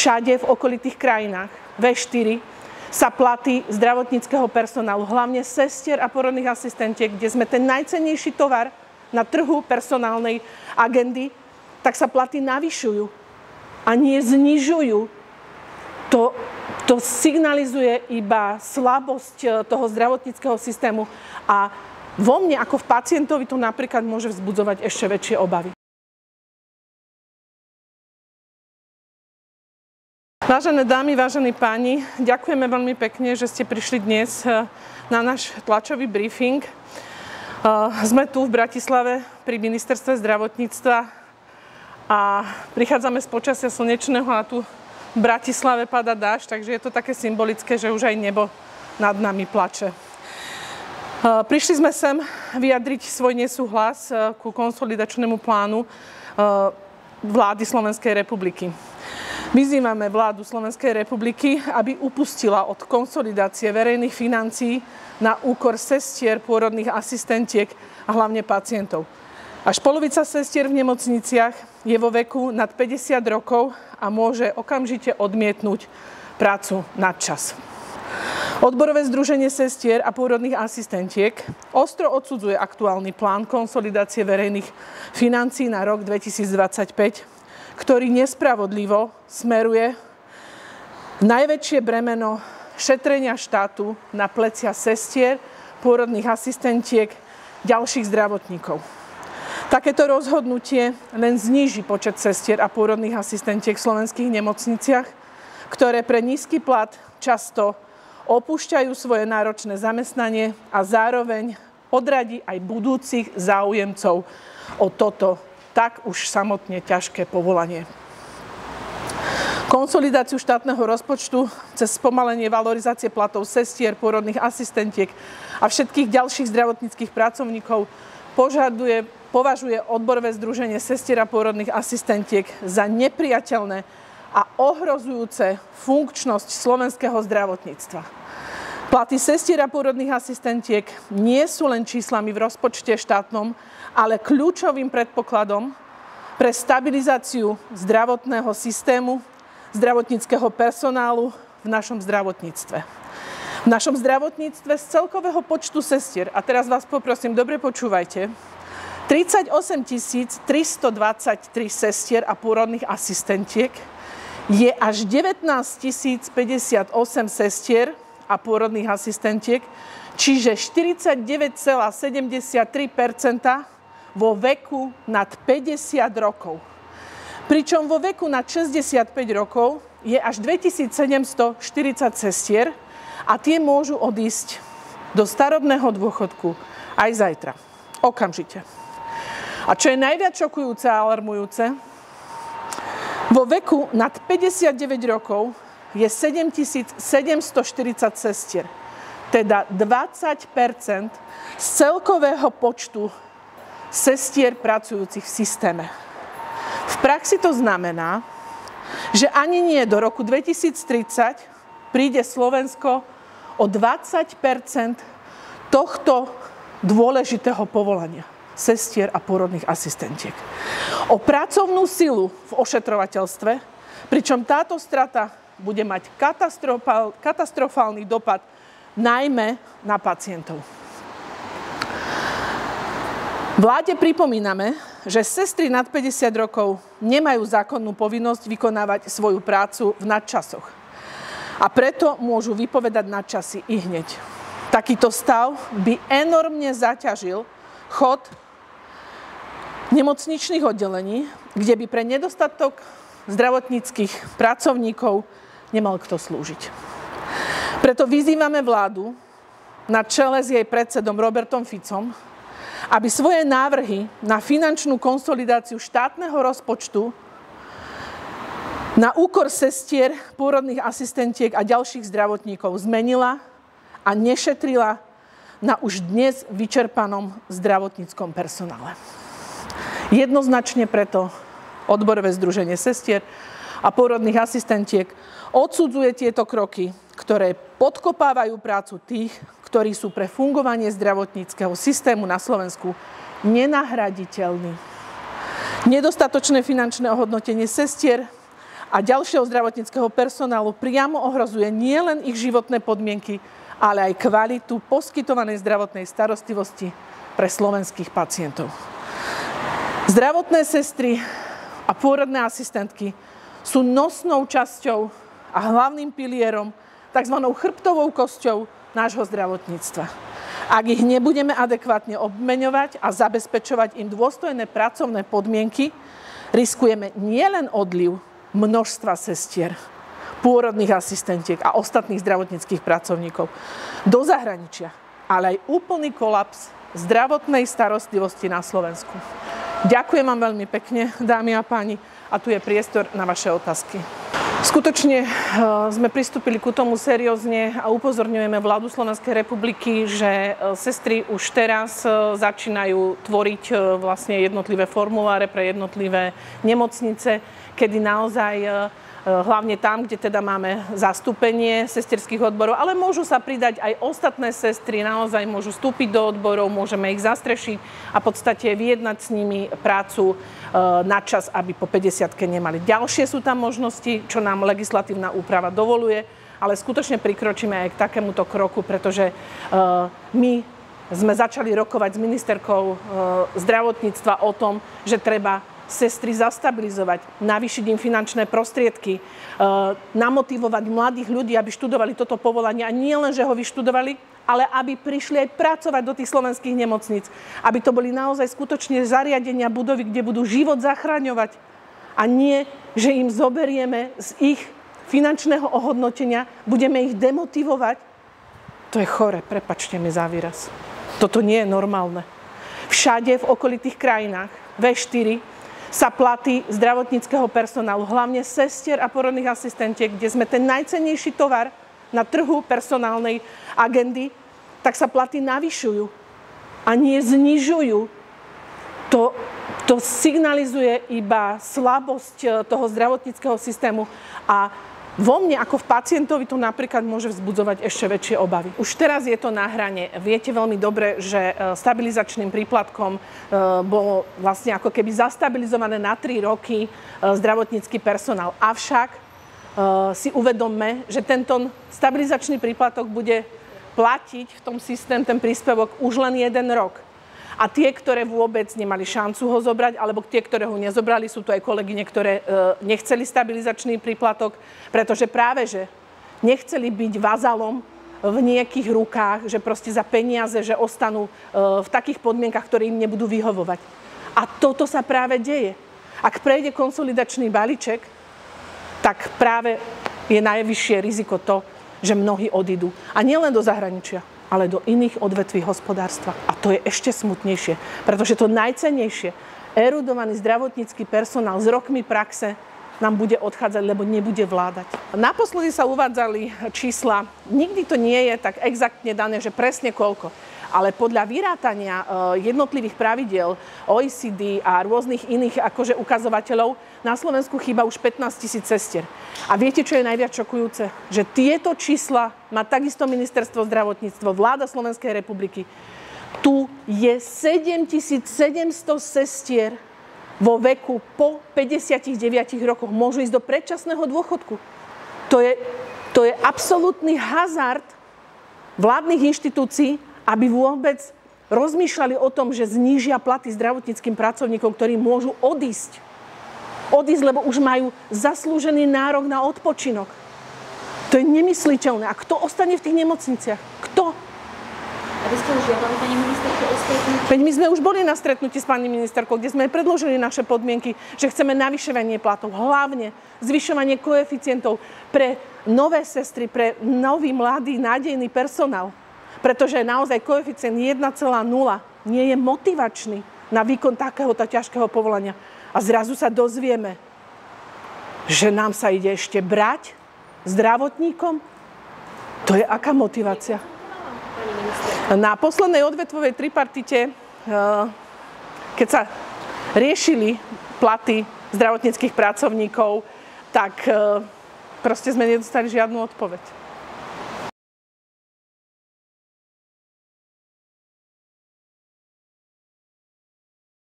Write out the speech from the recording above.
všade v okolitých krajinách V4 sa platy zdravotníckeho personálu, hlavne sestier a porodných asistentiek, kde sme ten najcennejší tovar na trhu personálnej agendy, tak sa platy navyšujú a nie znižujú. To signalizuje iba slabosť toho zdravotníckeho systému a vo mne ako v pacientovi to napríklad môže vzbudzovať ešte väčšie obavy. Vážené dámy, vážení páni, ďakujeme veľmi pekne, že ste prišli dnes na náš tlačový briefing. Sme tu v Bratislave pri Ministerstve zdravotníctva a prichádzame z počasia slnečného a tu v Bratislave padá dážď, takže je to také symbolické, že už aj nebo nad nami plače. Prišli sme sem vyjadriť svoj nesúhlas ku konsolidačnému plánu vlády Slovenskej republiky. Vyzývame vládu Slovenskej republiky, aby upustila od konsolidácie verejných financií na úkor sestier, pôrodných asistentiek a hlavne pacientov. Až polovica sestier v nemocniciach je vo veku nad 50 rokov a môže okamžite odmietnúť prácu nadčas. Odborové združenie sestier a pôrodných asistentiek ostro odsudzuje aktuálny plán konsolidácie verejných financií na rok 2025, ktorý nespravodlivo smeruje najväčšie bremeno šetrenia štátu na plecia sestier, pôrodných asistentiek, ďalších zdravotníkov. Takéto rozhodnutie len zníži počet sestier a pôrodných asistentiek v slovenských nemocniciach, ktoré pre nízky plat často opúšťajú svoje náročné zamestnanie a zároveň odradí aj budúcich záujemcov o toto tak už samotne ťažké povolanie. Konsolidáciu štátneho rozpočtu cez spomalenie valorizácie platov sestier, pôrodných asistentiek a všetkých ďalších zdravotníckych pracovníkov považuje odborové združenie sestier a pôrodných asistentiek za nepriateľné a ohrozujúce funkčnosť slovenského zdravotníctva. Platy sestier a pôrodných asistentiek nie sú len číslami v rozpočte štátnom, ale kľúčovým predpokladom pre stabilizáciu zdravotného systému, zdravotníckeho personálu v našom zdravotníctve. V našom zdravotníctve z celkového počtu sestier, a teraz vás poprosím, dobre počúvajte, 38 323 sestier a pôrodných asistentiek je až 19 058 sestier a pôrodných asistentiek, čiže 49,73% vo veku nad 50 rokov. Pričom vo veku nad 65 rokov je až 2740 sestier a tie môžu odísť do starobného dôchodku aj zajtra. Okamžite. A čo je najviac šokujúce a alarmujúce, vo veku nad 59 rokov je 7740 sestier, teda 20% z celkového počtu sestier pracujúcich v systéme. V praxi to znamená, že ani nie do roku 2030 príde Slovensko o 20% tohto dôležitého povolania sestier a pôrodných asistentiek. O pracovnú silu v ošetrovateľstve, pričom táto strata bude mať katastrofálny dopad najmä na pacientov. Vláde pripomíname, že sestry nad 50 rokov nemajú zákonnú povinnosť vykonávať svoju prácu v nadčasoch. A preto môžu vypovedať nadčasy ihneď. Takýto stav by enormne zaťažil chod nemocničných oddelení, kde by pre nedostatok zdravotníckych pracovníkov nemal kto slúžiť. Preto vyzývame vládu na čele s jej predsedom Robertom Ficom, aby svoje návrhy na finančnú konsolidáciu štátneho rozpočtu na úkor sestier, pôrodných asistentiek a ďalších zdravotníkov zmenila a nešetrila na už dnes vyčerpanom zdravotníckom personále. Jednoznačne preto odborové združenie sestier a pôrodných asistentiek odsudzuje tieto kroky, ktoré podkopávajú prácu tých, ktorí sú pre fungovanie zdravotníckeho systému na Slovensku nenahraditeľní. Nedostatočné finančné ohodnotenie sestier a ďalšieho zdravotníckeho personálu priamo ohrozuje nielen ich životné podmienky, ale aj kvalitu poskytovanej zdravotnej starostlivosti pre slovenských pacientov. Zdravotné sestry a pôrodné asistentky sú nosnou časťou a hlavným pilierom, tzv. Chrbtovou kosťou nášho zdravotníctva. Ak ich nebudeme adekvátne obmeňovať a zabezpečovať im dôstojné pracovné podmienky, riskujeme nielen odliv množstva sestier, pôrodných asistentiek a ostatných zdravotníckych pracovníkov do zahraničia, ale aj úplný kolaps zdravotnej starostlivosti na Slovensku. Ďakujem vám veľmi pekne, dámy a páni, a tu je priestor na vaše otázky. Skutočne sme pristúpili ku tomu seriózne a upozorňujeme vládu Slovenskej republiky, že sestry už teraz začínajú tvoriť vlastne jednotlivé formuláre pre jednotlivé nemocnice, kedy naozaj hlavne tam, kde teda máme zastúpenie sesterských odborov, ale môžu sa pridať aj ostatné sestry, naozaj môžu vstúpiť do odborov, môžeme ich zastrešiť a v podstate vyjednať s nimi prácu na čas, aby po 50-ke nemali. Ďalšie sú tam možnosti, čo nám legislatívna úprava dovoluje, ale skutočne prikročíme aj k takémuto kroku, pretože my sme začali rokovať s ministerkou zdravotníctva o tom, že treba sestry zastabilizovať, navýšiť im finančné prostriedky, namotivovať mladých ľudí, aby študovali toto povolanie a nie len, že ho vyštudovali, ale aby prišli aj pracovať do tých slovenských nemocníc, aby to boli naozaj skutočne zariadenia, budovy, kde budú život zachraňovať a nie, že im zoberieme z ich finančného ohodnotenia, budeme ich demotivovať. To je chore, prepáčte mi za výraz. Toto nie je normálne. Všade v okolitých krajinách, V4, sa platy zdravotníckeho personálu, hlavne sestier a porodných asistentiek, kde sme ten najcennejší tovar na trhu personálnej agendy, tak sa platy navyšujú a nie znižujú. To signalizuje iba slabosť toho zdravotníckeho systému a vo mne ako v pacientovi to napríklad môže vzbudzovať ešte väčšie obavy. Už teraz je to na hrane. Viete veľmi dobre, že stabilizačným príplatkom bolo vlastne ako keby zastabilizované na 3 roky zdravotnícky personál. Avšak si uvedomme, že tento stabilizačný príplatok bude platiť v tom systém, ten príspevok už len 1 rok. A tie, ktoré vôbec nemali šancu ho zobrať, alebo tie, ktoré ho nezobrali, sú to aj kolegyne, ktoré nechceli stabilizačný príplatok, pretože práve, že nechceli byť vazalom v nejakých rukách, že proste za peniaze, že ostanú v takých podmienkach, ktoré im nebudú vyhovovať. A toto sa práve deje. Ak prejde konsolidačný balíček, tak práve je najvyššie riziko to, že mnohí odídu. A nielen do zahraničia, ale do iných odvetví hospodárstva. A to je ešte smutnejšie, pretože to najcennejšie, erudovaný zdravotnícky personál s rokmi praxe nám bude odchádzať, lebo nebude vládať. Naposledy sa uvádzali čísla, nikdy to nie je tak exaktne dané, že presne koľko. Ale podľa vyrátania jednotlivých pravidiel OECD a rôznych iných akože ukazovateľov na Slovensku chýba už 15 000 sestier. A viete, čo je najviac šokujúce? Že tieto čísla má takisto ministerstvo zdravotníctva, vláda Slovenskej republiky. Tu je 7700 sestier vo veku po 59 rokoch. Môžu ísť do predčasného dôchodku. To je absolútny hazard vládnych inštitúcií, aby vôbec rozmýšľali o tom, že znížia platy zdravotníckym pracovníkom, ktorí môžu odísť. Odísť, lebo už majú zaslúžený nárok na odpočinok. To je nemysliteľné. A kto ostane v tých nemocniciach? Kto? A vy ste už žiadali pani ministerku o stretnutie? Veď my sme už boli na stretnutí s pani ministerkou, kde sme predložili naše podmienky, že chceme navyšovanie platov, hlavne zvyšovanie koeficientov pre nové sestry, pre nový, mladý, nádejný personál. Pretože naozaj koeficient 1,0 nie je motivačný na výkon takéhoto ťažkého povolania. A zrazu sa dozvieme, že nám sa ide ešte brať zdravotníkom. To je aká motivácia? Na poslednej odvetvovej tripartite, keď sa riešili platy zdravotníckych pracovníkov, tak proste sme nedostali žiadnu odpoveď.